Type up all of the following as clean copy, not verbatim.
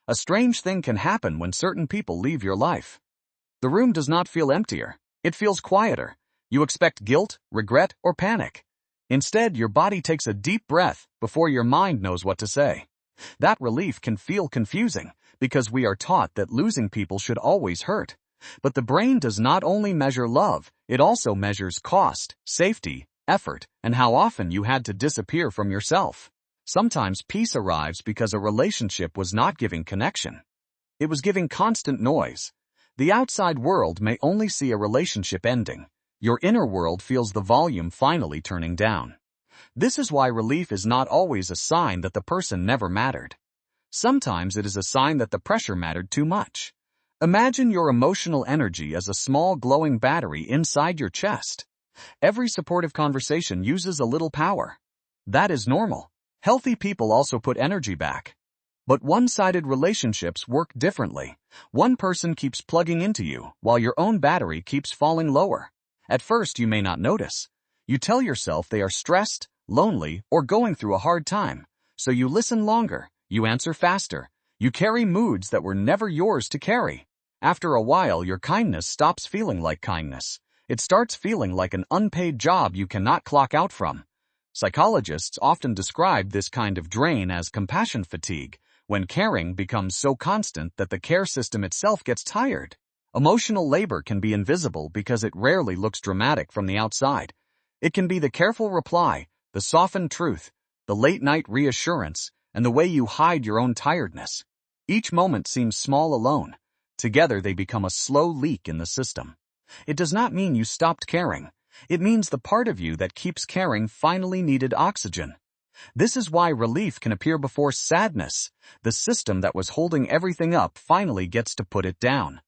A strange thing can happen when certain people leave your life. The room does not feel emptier, it feels quieter. You expect guilt, regret, or panic. Instead, your body takes a deep breath before your mind knows what to say. That relief can feel confusing, because we are taught that losing people should always hurt. But the brain does not only measure love, it also measures cost, safety, effort, and how often you had to disappear from yourself. Sometimes peace arrives because a relationship was not giving connection. It was giving constant noise. The outside world may only see a relationship ending. Your inner world feels the volume finally turning down. This is why relief is not always a sign that the person never mattered. Sometimes it is a sign that the pressure mattered too much. Imagine your emotional energy as a small glowing battery inside your chest. Every supportive conversation uses a little power. That is normal. Healthy people also put energy back. But one-sided relationships work differently. One person keeps plugging into you, while your own battery keeps falling lower. At first you may not notice. You tell yourself they are stressed, lonely, or going through a hard time. So you listen longer, you answer faster, you carry moods that were never yours to carry. After a while, your kindness stops feeling like kindness. It starts feeling like an unpaid job you cannot clock out from. Psychologists often describe this kind of drain as compassion fatigue, when caring becomes so constant that the care system itself gets tired. Emotional labor can be invisible because it rarely looks dramatic from the outside. It can be the careful reply, the softened truth, the late-night reassurance, and the way you hide your own tiredness. Each moment seems small alone. Together they become a slow leak in the system. It does not mean you stopped caring. It means the part of you that keeps caring finally needed oxygen. This is why relief can appear before sadness. The system that was holding everything up finally gets to put it down.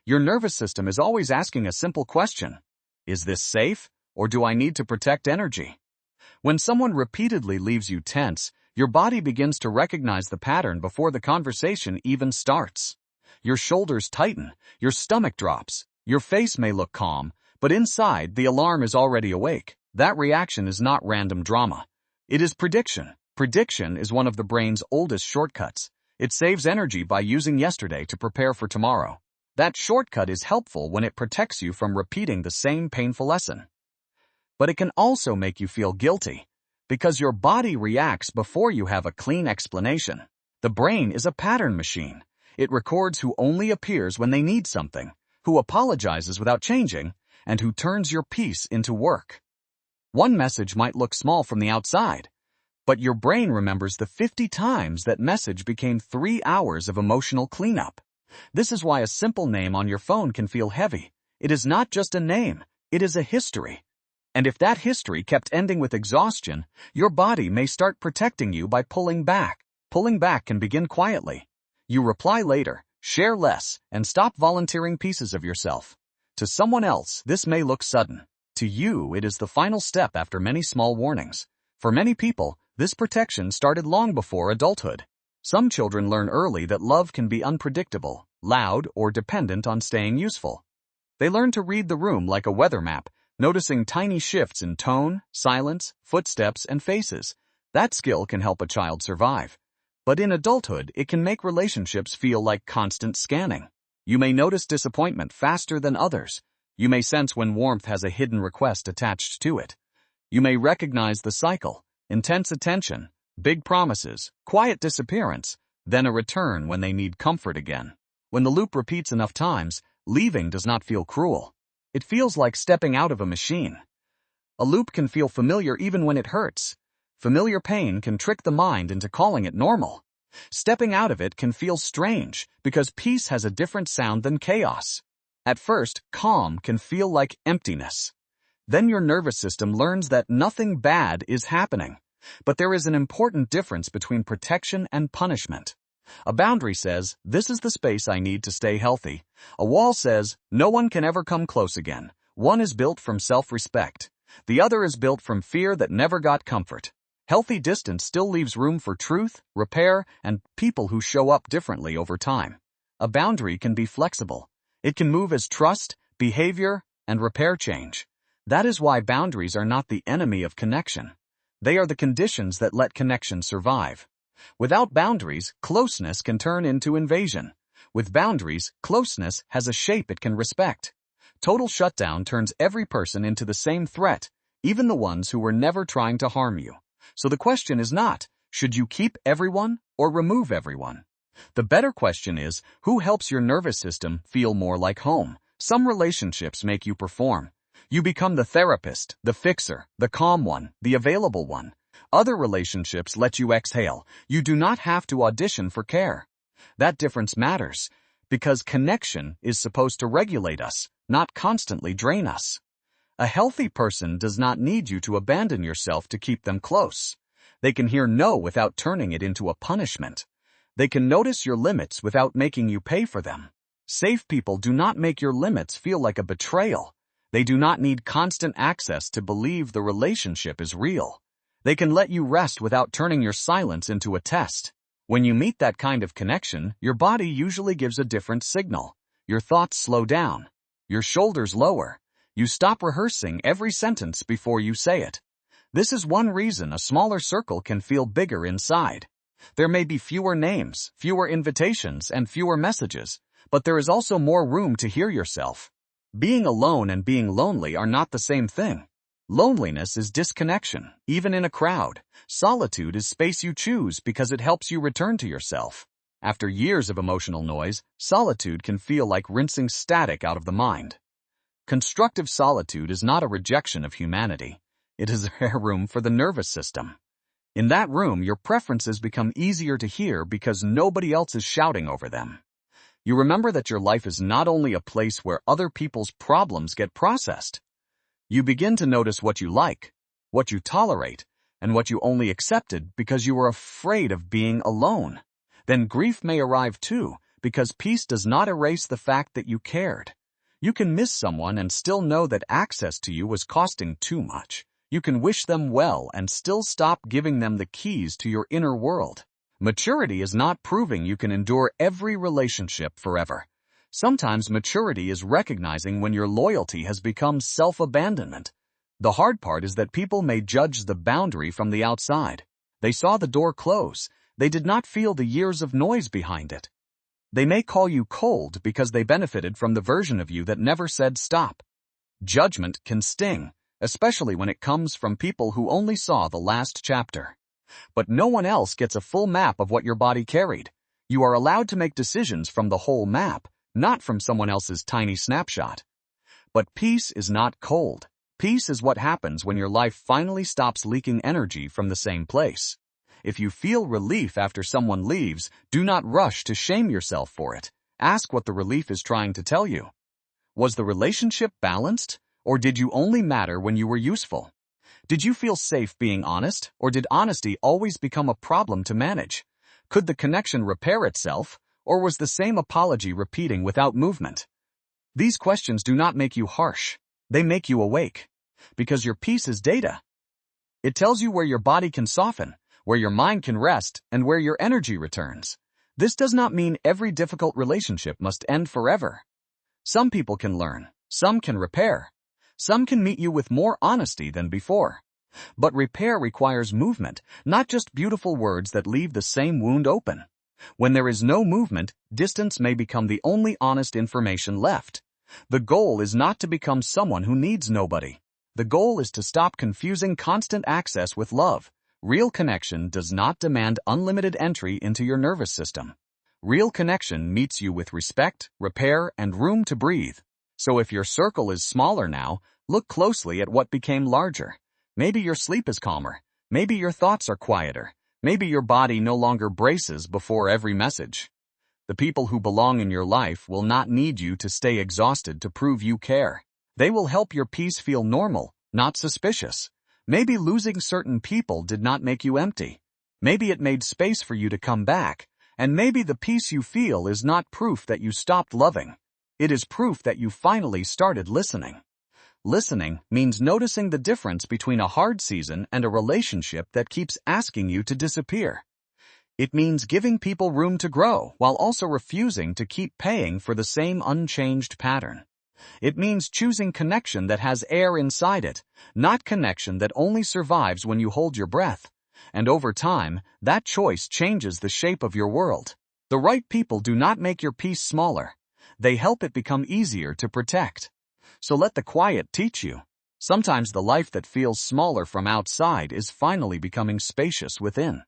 Your nervous system is always asking a simple question. Is this safe, or do I need to protect energy? When someone repeatedly leaves you tense, your body begins to recognize the pattern before the conversation even starts. Your shoulders tighten, your stomach drops, your face may look calm, but inside the alarm is already awake. That reaction is not random drama. It is prediction. Prediction is one of the brain's oldest shortcuts. It saves energy by using yesterday to prepare for tomorrow. That shortcut is helpful when it protects you from repeating the same painful lesson. But it can also make you feel guilty, because your body reacts before you have a clean explanation. The brain is a pattern machine. It records who only appears when they need something, who apologizes without changing, and who turns your peace into work. One message might look small from the outside, but your brain remembers the 50 times that message became 3 hours of emotional cleanup. This is why a simple name on your phone can feel heavy. It is not just a name, it is a history. And if that history kept ending with exhaustion, your body may start protecting you by pulling back. Pulling back can begin quietly. You reply later, share less, and stop volunteering pieces of yourself. To someone else, this may look sudden. To you, it is the final step after many small warnings. For many people, this protection started long before adulthood. Some children learn early that love can be unpredictable, loud, or dependent on staying useful. They learn to read the room like a weather map, noticing tiny shifts in tone, silence, footsteps, and faces. That skill can help a child survive. But in adulthood, it can make relationships feel like constant scanning. You may notice disappointment faster than others. You may sense when warmth has a hidden request attached to it. You may recognize the cycle: intense attention, big promises, quiet disappearance, then a return when they need comfort again. When the loop repeats enough times, leaving does not feel cruel. It feels like stepping out of a machine. A loop can feel familiar even when it hurts. Familiar pain can trick the mind into calling it normal. Stepping out of it can feel strange because peace has a different sound than chaos. At first, calm can feel like emptiness. Then your nervous system learns that nothing bad is happening. But there is an important difference between protection and punishment. A boundary says, this is the space I need to stay healthy. A wall says, no one can ever come close again. One is built from self-respect. The other is built from fear that never got comfort. Healthy distance still leaves room for truth, repair, and people who show up differently over time. A boundary can be flexible. It can move as trust, behavior, and repair change. That is why boundaries are not the enemy of connection. They are the conditions that let connection survive. Without boundaries, closeness can turn into invasion. With boundaries, closeness has a shape it can respect. Total shutdown turns every person into the same threat, even the ones who were never trying to harm you. So the question is not, should you keep everyone or remove everyone? The better question is, who helps your nervous system feel more like home? Some relationships make you perform. You become the therapist, the fixer, the calm one, the available one. Other relationships let you exhale. You do not have to audition for care. That difference matters, because connection is supposed to regulate us, not constantly drain us. A healthy person does not need you to abandon yourself to keep them close. They can hear no without turning it into a punishment. They can notice your limits without making you pay for them. Safe people do not make your limits feel like a betrayal. They do not need constant access to believe the relationship is real. They can let you rest without turning your silence into a test. When you meet that kind of connection, your body usually gives a different signal. Your thoughts slow down. Your shoulders lower. You stop rehearsing every sentence before you say it. This is one reason a smaller circle can feel bigger inside. There may be fewer names, fewer invitations, and fewer messages, but there is also more room to hear yourself. Being alone and being lonely are not the same thing. Loneliness is disconnection, even in a crowd. Solitude is space you choose because it helps you return to yourself. After years of emotional noise, solitude can feel like rinsing static out of the mind. Constructive solitude is not a rejection of humanity. It is a room for the nervous system. In that room, your preferences become easier to hear because nobody else is shouting over them. You remember that your life is not only a place where other people's problems get processed. You begin to notice what you like, what you tolerate, and what you only accepted because you were afraid of being alone. Then grief may arrive too, because peace does not erase the fact that you cared. You can miss someone and still know that access to you was costing too much. You can wish them well and still stop giving them the keys to your inner world. Maturity is not proving you can endure every relationship forever. Sometimes maturity is recognizing when your loyalty has become self-abandonment. The hard part is that people may judge the boundary from the outside. They saw the door close. They did not feel the years of noise behind it. They may call you cold because they benefited from the version of you that never said stop. Judgment can sting, especially when it comes from people who only saw the last chapter. But no one else gets a full map of what your body carried. You are allowed to make decisions from the whole map, not from someone else's tiny snapshot. But peace is not cold. Peace is what happens when your life finally stops leaking energy from the same place. If you feel relief after someone leaves, do not rush to shame yourself for it. Ask what the relief is trying to tell you. Was the relationship balanced, or did you only matter when you were useful? Did you feel safe being honest, or did honesty always become a problem to manage? Could the connection repair itself, or was the same apology repeating without movement? These questions do not make you harsh. They make you awake. Because your peace is data. It tells you where your body can soften, where your mind can rest, and where your energy returns. This does not mean every difficult relationship must end forever. Some people can learn. Some can repair. Some can meet you with more honesty than before. But repair requires movement, not just beautiful words that leave the same wound open. When there is no movement, distance may become the only honest information left. The goal is not to become someone who needs nobody. The goal is to stop confusing constant access with love. Real connection does not demand unlimited entry into your nervous system. Real connection meets you with respect, repair, and room to breathe. So if your circle is smaller now, look closely at what became larger. Maybe your sleep is calmer. Maybe your thoughts are quieter. Maybe your body no longer braces before every message. The people who belong in your life will not need you to stay exhausted to prove you care. They will help your peace feel normal, not suspicious. Maybe losing certain people did not make you empty. Maybe it made space for you to come back. And maybe the peace you feel is not proof that you stopped loving. It is proof that you finally started listening. Listening means noticing the difference between a hard season and a relationship that keeps asking you to disappear. It means giving people room to grow while also refusing to keep paying for the same unchanged pattern. It means choosing connection that has air inside it, not connection that only survives when you hold your breath. And over time, that choice changes the shape of your world. The right people do not make your peace smaller. They help it become easier to protect. So let the quiet teach you. Sometimes the life that feels smaller from outside is finally becoming spacious within.